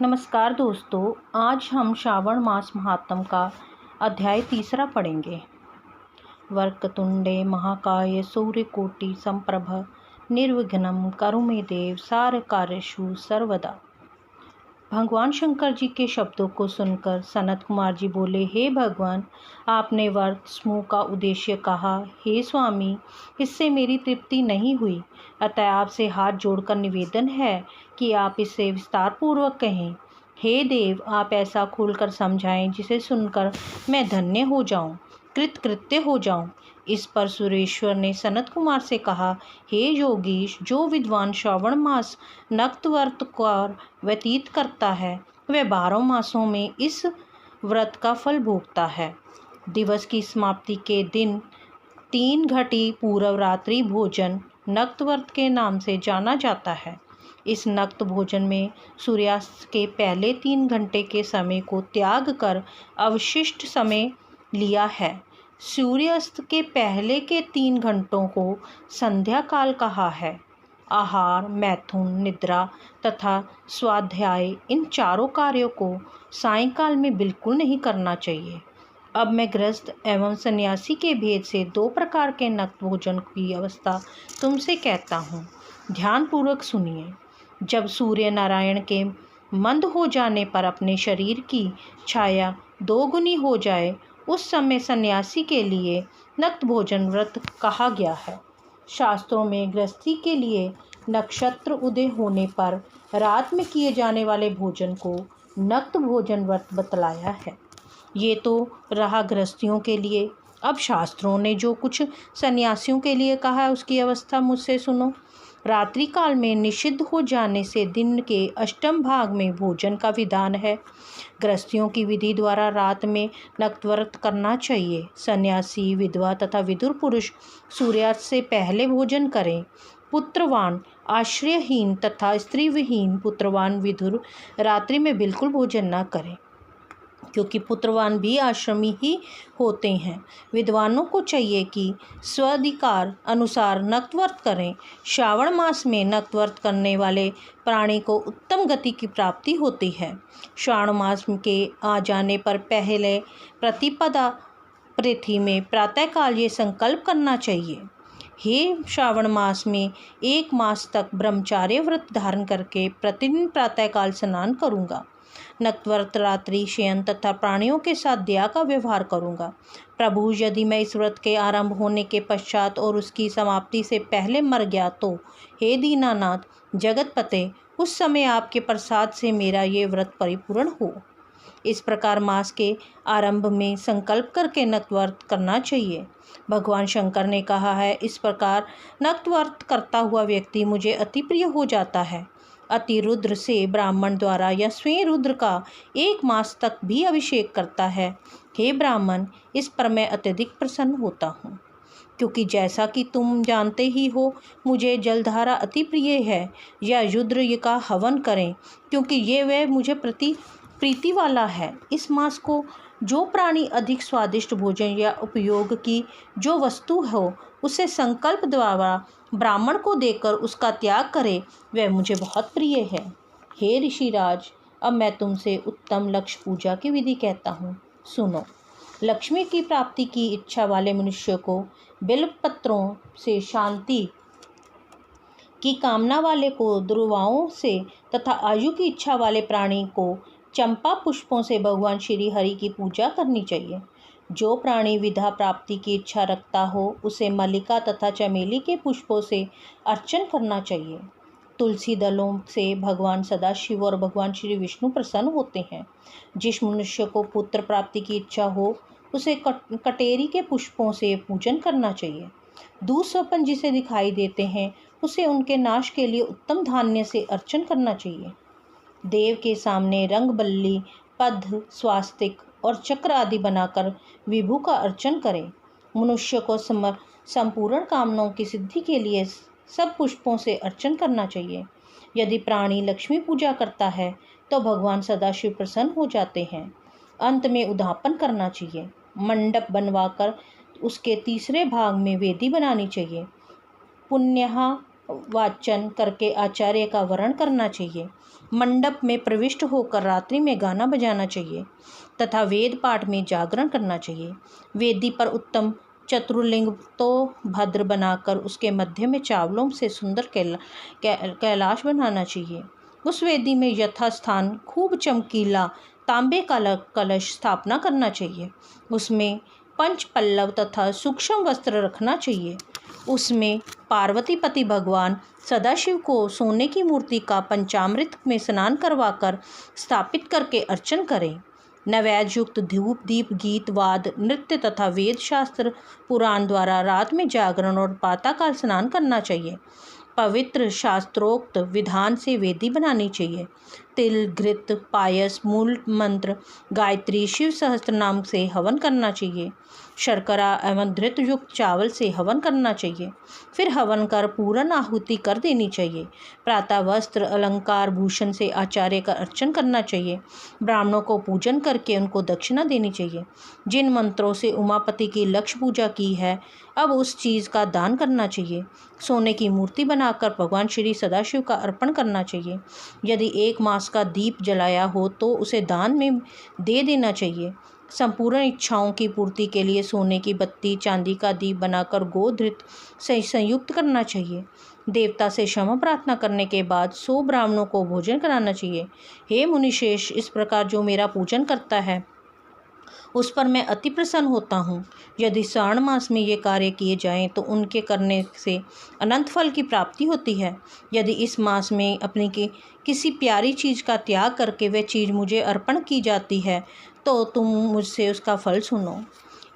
नमस्कार दोस्तों, आज हम श्रावण मास महात्म का अध्याय 3 पढ़ेंगे। वक्रतुंडे महाकाय सूर्यकोटि संप्रभ निर्विघ्नं कुरु मे देव सर्वकार्येषु सर्वदा। भगवान शंकर जी के शब्दों को सुनकर सनत कुमार जी बोले, हे भगवान, आपने व्रत समूह का उद्देश्य कहा। हे स्वामी, इससे मेरी तृप्ति नहीं हुई, अतः आपसे हाथ जोड़कर निवेदन है कि आप इसे विस्तार पूर्वक कहें। हे देव, आप ऐसा खोलकर समझाएं जिसे सुनकर मैं धन्य हो जाऊं, कृतकृत्य हो जाऊं। इस पर सुरेश्वर ने सनत कुमार से कहा, हे योगीश, जो विद्वान श्रावण मास नक्त व्रत कर व्यतीत करता है वह 12 मासों में इस व्रत का फल भोगता है। दिवस की समाप्ति के दिन 3 घटी पूर्व रात्रि भोजन नक्त व्रत के नाम से जाना जाता है। इस नक्त भोजन में सूर्यास्त के पहले 3 घंटे के समय को त्याग कर अवशिष्ट समय लिया है। सूर्यास्त के पहले के 3 घंटों को संध्या काल कहा है। आहार, मैथुन, निद्रा तथा स्वाध्याय, इन चारों कार्यों को सायंकाल में बिल्कुल नहीं करना चाहिए। अब मैं गृहस्थ एवं सन्यासी के भेद से 2 प्रकार के नक्त भोजन की अवस्था तुमसे कहता हूँ। ध्यानपूर्वक सुनिए। जब सूर्य नारायण के मंद हो जाने पर अपने शरीर की छाया 2 गुनी हो जाए, उस समय सन्यासी के लिए नक्त भोजन व्रत कहा गया है। शास्त्रों में गृहस्थी के लिए नक्षत्र उदय होने पर रात में किए जाने वाले भोजन को नक्त भोजन व्रत बतलाया है। ये तो रहा गृहस्थियों के लिए। अब शास्त्रों ने जो कुछ सन्यासियों के लिए कहा है उसकी अवस्था मुझसे सुनो। रात्रि काल में निषिद्ध हो जाने से दिन के अष्टम भाग में भोजन का विधान है। गृहस्थियों की विधि द्वारा रात में नक्तव्रत करना चाहिए। सन्यासी, विधवा तथा विदुर पुरुष सूर्यास्त से पहले भोजन करें। पुत्रवान, आश्रयहीन तथा स्त्री विहीन पुत्रवान विदुर रात्रि में बिल्कुल भोजन न करें, क्योंकि पुत्रवान भी आश्रमी ही होते हैं। विद्वानों को चाहिए कि स्वाधिकार अनुसार नक्तव्रत करें। श्रावण मास में नक्तव्रत करने वाले प्राणी को उत्तम गति की प्राप्ति होती है। श्रावण मास के आ जाने पर पहले प्रतिपदा तिथि में प्रातःकाल ये संकल्प करना चाहिए, हे श्रावण मास में 1 मास तक ब्रह्मचार्य व्रत धारण करके प्रतिदिन प्रातःकाल स्नान करूँगा। नक्तव्रत रात्रि शयन तथा प्राणियों के साथ दया का व्यवहार करूँगा। प्रभु, यदि मैं इस व्रत के आरंभ होने के पश्चात और उसकी समाप्ति से पहले मर गया तो हे दीनानाथ जगतपते, उस समय आपके प्रसाद से मेरा ये व्रत परिपूर्ण हो। इस प्रकार मास के आरंभ में संकल्प करके नक्तव्रत करना चाहिए। भगवान शंकर ने कहा है, इस प्रकार नक्तव्रत करता हुआ व्यक्ति मुझे अति प्रिय हो जाता है। अति रुद्र से ब्राह्मण द्वारा या स्वयं रुद्र का 1 मास तक भी अभिषेक करता है। हे ब्राह्मण, इस पर मैं अत्यधिक प्रसन्न होता हूँ, क्योंकि जैसा कि तुम जानते ही हो, मुझे जलधारा अति प्रिय है। या रुद्र का हवन करें, क्योंकि ये वह मुझे प्रीति वाला है। इस मास को जो प्राणी अधिक स्वादिष्ट भोजन या उपयोग की जो वस्तु हो उसे संकल्प द्वारा ब्राह्मण को देकर उसका त्याग करे, वह मुझे बहुत प्रिय है। हे ऋषिराज, अब मैं तुमसे उत्तम लक्ष्य पूजा की विधि कहता हूँ, सुनो। लक्ष्मी की प्राप्ति की इच्छा वाले मनुष्य को बिल्वपत्रों से, शांति की कामना वाले को दुर्वाओं से तथा आयु की इच्छा वाले प्राणी को चंपा पुष्पों से भगवान श्री हरि की पूजा करनी चाहिए। जो प्राणी विद्या प्राप्ति की इच्छा रखता हो उसे मल्लिका तथा चमेली के पुष्पों से अर्चन करना चाहिए। तुलसी दलों से भगवान सदाशिव और भगवान श्री विष्णु प्रसन्न होते हैं। जिस मनुष्य को पुत्र प्राप्ति की इच्छा हो उसे कटेरी के पुष्पों से पूजन करना चाहिए। दूध स्वपन जिसे दिखाई देते हैं उसे उनके नाश के लिए उत्तम धान्य से अर्चन करना चाहिए। देव के सामने रंग बल्ली, पद्म, स्वास्तिक और चक्र आदि बनाकर विभु का अर्चन करें। मनुष्य को संपूर्ण कामनाओं की सिद्धि के लिए सब पुष्पों से अर्चन करना चाहिए। यदि प्राणी लक्ष्मी पूजा करता है तो भगवान सदाशिव प्रसन्न हो जाते हैं। अंत में उद्यापन करना चाहिए। मंडप बनवाकर उसके तीसरे भाग में वेदी बनानी चाहिए। पुण्यहा वाचन करके आचार्य का वरण करना चाहिए। मंडप में प्रविष्ट होकर रात्रि में गाना बजाना चाहिए तथा वेद पाठ में जागरण करना चाहिए। वेदी पर उत्तम चतुर्लिंग तो भद्र बनाकर उसके मध्य में चावलों से सुंदर कैलाश बनाना चाहिए। उस वेदी में यथास्थान खूब चमकीला तांबे का कलश स्थापना करना चाहिए। उसमें पंच पल्लव तथा सूक्ष्म वस्त्र रखना चाहिए। उसमें पार्वतीपति भगवान सदाशिव को सोने की मूर्ति का पंचामृत में स्नान करवाकर स्थापित करके अर्चन करें। नैवेद्य युक्त धूप दीप गीत वाद नृत्य तथा वेद शास्त्र पुराण द्वारा रात में जागरण और प्रातःकाल स्नान करना चाहिए। पवित्र शास्त्रोक्त विधान से वेदी बनानी चाहिए। तिल घृत पायस मूल मंत्र गायत्री शिव सहस्त्र नाम से हवन करना चाहिए। शर्करा एवं घृत युक्त चावल से हवन करना चाहिए। फिर हवन कर पूर्ण आहुति कर देनी चाहिए। प्रातः वस्त्र अलंकार भूषण से आचार्य का अर्चन करना चाहिए। ब्राह्मणों को पूजन करके उनको दक्षिणा देनी चाहिए। जिन मंत्रों से उमापति की लक्ष्य पूजा की है अब उस चीज़ का दान करना चाहिए। सोने की मूर्ति बनाकर भगवान श्री सदाशिव का अर्पण करना चाहिए। यदि 1 मास का दीप जलाया हो तो उसे दान में दे देना चाहिए। संपूर्ण इच्छाओं की पूर्ति के लिए सोने की बत्ती चांदी का दीप बनाकर गोधृत से संयुक्त करना चाहिए। देवता से क्षमा प्रार्थना करने के बाद 100 ब्राह्मणों को भोजन कराना चाहिए। हे मुनिशेष, इस प्रकार जो मेरा पूजन करता है उस पर मैं अति प्रसन्न होता हूँ। यदि श्रावण मास में ये कार्य किए जाएं तो उनके करने से अनंत फल की प्राप्ति होती है। यदि इस मास में अपनी किसी प्यारी चीज़ का त्याग करके वह चीज़ मुझे अर्पण की जाती है तो तुम मुझसे उसका फल सुनो।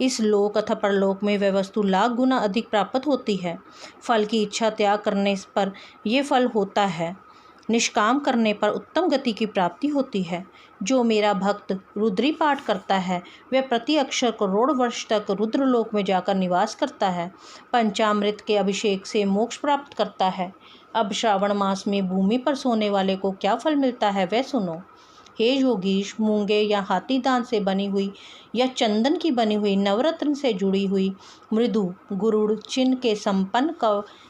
इस लोक अथवा परलोक में वह वस्तु लाख गुना अधिक प्राप्त होती है। फल की इच्छा त्याग करने पर यह फल होता है। निष्काम करने पर उत्तम गति की प्राप्ति होती है। जो मेरा भक्त रुद्री पाठ करता है वह प्रति अक्षर करोड़ वर्ष तक रुद्रलोक में जाकर निवास करता है। पंचामृत के अभिषेक से मोक्ष प्राप्त करता है। अब श्रावण मास में भूमि पर सोने वाले को क्या फल मिलता है वह सुनो। हे योगीश, मूंगे या हाथी दांत से बनी हुई या चंदन की बनी हुई नवरत्न से जुड़ी हुई मृदु गुरुड़ चिन्ह के संपन्न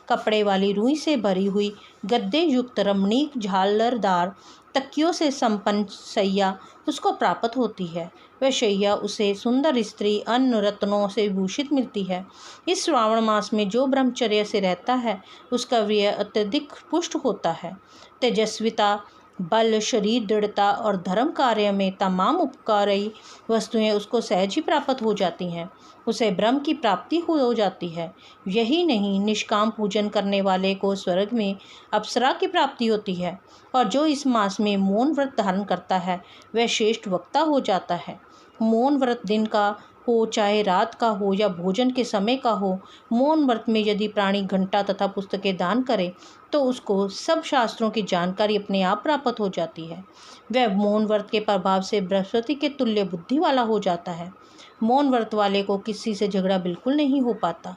कपड़े वाली रुई से भरी हुई गद्दे युक्त रमणीक झालरदार तकियों से संपन्न शैया उसको प्राप्त होती है। वह शैया उसे सुंदर स्त्री अन्न रत्नों से भूषित मिलती है। इस श्रावण मास में जो ब्रह्मचर्य से रहता है उसका वीर्य अत्यधिक पुष्ट होता है। तेजस्विता बल शरीर दृढ़ता और धर्म कार्य में तमाम उपकारी वस्तुएं उसको सहज ही प्राप्त हो जाती हैं। उसे ब्रह्म की प्राप्ति हो जाती है। यही नहीं, निष्काम पूजन करने वाले को स्वर्ग में अप्सरा की प्राप्ति होती है। और जो इस मास में मौन व्रत धारण करता है वह श्रेष्ठ वक्ता हो जाता है। मौन व्रत दिन का हो चाहे रात का हो या भोजन के समय का हो, मौन व्रत में यदि प्राणी घंटा तथा पुस्तकें दान करे तो उसको सब शास्त्रों की जानकारी अपने आप प्राप्त हो जाती है। वह मौन व्रत के प्रभाव से बृहस्पति के तुल्य बुद्धि वाला हो जाता है। मौन व्रत वाले को किसी से झगड़ा बिल्कुल नहीं हो पाता।